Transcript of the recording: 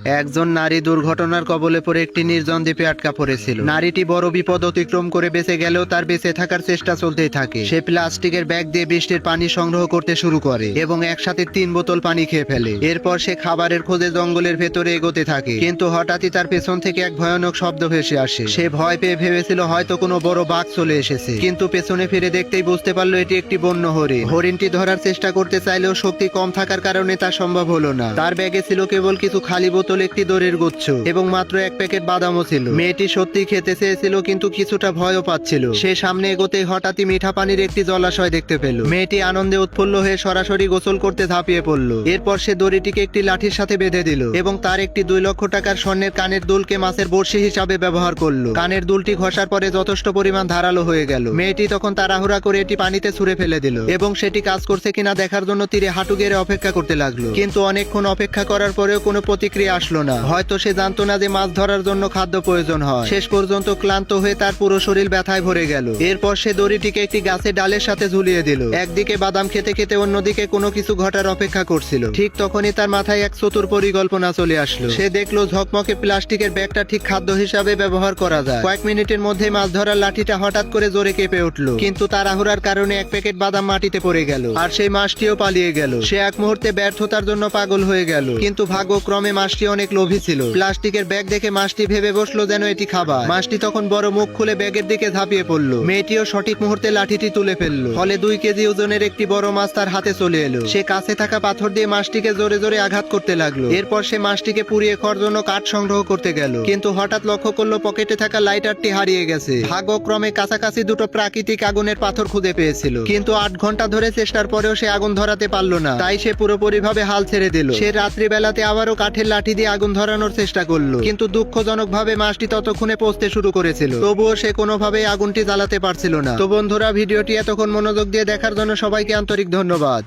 একজন নারী দুর্ঘটনার কবলে পড়ে একটি নির্জন দ্বীপে আটকা পড়েছিল। নারীটি বড় বিপদ অতিক্রম করে বেঁচে গেলেও তার বেঁচে থাকার চেষ্টা চলতেই থাকে। সে প্লাস্টিকের ব্যাগ দিয়ে বৃষ্টির পানি সংগ্রহ করতে শুরু করে এবং একসাথে 3 বোতল পানি খেয়ে ফেলে। এরপর সে খাবারের খোঁজে জঙ্গলের ভেতরে এগোতে থাকে, কিন্তু হঠাৎই তার পেছন থেকে এক ভয়ানক শব্দ ভেসে আসে। সে ভয় পেয়ে ভেবেছিল হয়তো কোনো বড় বাঘ চলে এসেছে, কিন্তু পেছনে ফিরে দেখতেই বুঝতে পারলো এটি একটি বন্য হরিণ। হরিণটি ধরার চেষ্টা করতে চাইলেও শক্তি কম থাকার কারণে তা সম্ভব হলো না। তার ব্যাগে ছিল কেবল কিছু খালি বোতল, একটি দড়ির গুচ্ছ এবং মাত্র 1 প্যাকেট বাদামও ছিল। মেয়েটি সত্যি খেতে চেয়েছিল, কিন্তু কিছুটা ভয়ও পাচ্ছিল। সে সামনে এগোতেই হঠাৎই মিঠা পানির একটি জলাশয় দেখতে পেল। মেয়েটি আনন্দে উৎফুল্ল হয়ে সরাসরি গোসল করতে ঝাঁপিয়ে পড়ল। এরপর সে দড়িটিকে একটি লাঠির সাথে বেঁধে দিল এবং তার একটি 2 লক্ষ টাকার স্বর্ণের কানের দুলকে মাছের বড়শি হিসাবে ব্যবহার করলো। কানের দুলটি ঘষার পরে যথেষ্ট পরিমাণ ধারালো হয়ে গেল। মেয়েটি তখন তাড়াহুড়া করে এটি পানিতে ছুঁড়ে ফেলে দিল এবং সেটি কাজ করছে কিনা দেখার জন্য তীরে হাঁটু গেড়ে অপেক্ষা করতে লাগলো। কিন্তু অনেকক্ষণ অপেক্ষা করার পরেও কোনো প্রতিক্রিয়া আসলো না। হয়তো সে জানতো না যে মাছ ধরার জন্য খাদ্য প্রয়োজন হয়। শেষ পর্যন্ত ক্লান্ত হয়ে তার পুরো শরীর ব্যথায় ভরে গেল। এরপর সে দড়িটিকে একটি গাছের ডালের সাথে ঝুলিয়ে দিল। একদিকে বাদাম খেতে খেতে অন্যদিকে কোনো কিছু ঘটার অপেক্ষা করছিল। ঠিক তখনই তার মাথায় এক চতুর পরিকল্পনা চলে আসলো। সে দেখলো ঝকমকে প্লাস্টিকের ব্যাগটা ঠিক খাদ্য হিসাবে ব্যবহার করা যায়। কয়েক মিনিটের মধ্যে মাছ ধরার লাঠিটা হঠাৎ করে জোরে কেঁপে উঠলো, কিন্তু তাড়াহুড়ার কারণে 1 প্যাকেট বাদাম মাটিতে পড়ে গেল আর সেই মাছটিও পালিয়ে গেল। সে এক মুহূর্তে ব্যর্থতার জন্য পাগল হয়ে গেল, কিন্তু ভাগ্যক্রমে মাছটি অনেক লোভী ছিল। প্লাস্টিকের ব্যাগ দেখে মাছটি ভেবে বসলো যেন এটি খাবার। মাছটি তখন বড় মুখ খুলে ব্যাগের দিকে ঝাঁপিয়ে পড়লো। মেয়েটিও সঠিক মুহূর্তে লাঠিটি তুলে ফেললো। ফলে 2 কেজি ওজনের একটি বড় মাছ তার হাতে চলে এলো। সে কাছে থাকা পাথর দিয়ে মাছটিকে জোরে জোরে আঘাত করতে লাগলো। এরপর সে মাছটিকে পুড়িয়ে খাওয়ার জন্য কাঠ সংগ্রহ করতে গেল, কিন্তু হঠাৎ লক্ষ্য করলো পকেটে থাকা লাইটারটি হারিয়ে গেছে। ভাগ্যক্রমে কাছাকাছি 2টো প্রাকৃতিক আগুনের পাথর খুঁজে পেয়েছিল, কিন্তু 8 ঘন্টা ধরে চেষ্টার পরেও সে আগুন ধরাতে পারলো না। তাই সে পুরোপুরিভাবে হাল ছেড়ে দিল। সে রাত্রিবেলাতে আবারও কাঠের লাঠি দিয়ে আগুন ধরানোর চেষ্টা করলো, কিন্তু দুঃখজনকভাবে মাছটি ততক্ষণে পৌঁছতে শুরু করেছিল। তবুও সে কোনোভাবেই আগুনটি জ্বালাতে পারছিল না। তো বন্ধুরা, ভিডিওটি এতক্ষণ মনোযোগ দিয়ে দেখার জন্য সবাইকে আন্তরিক ধন্যবাদ।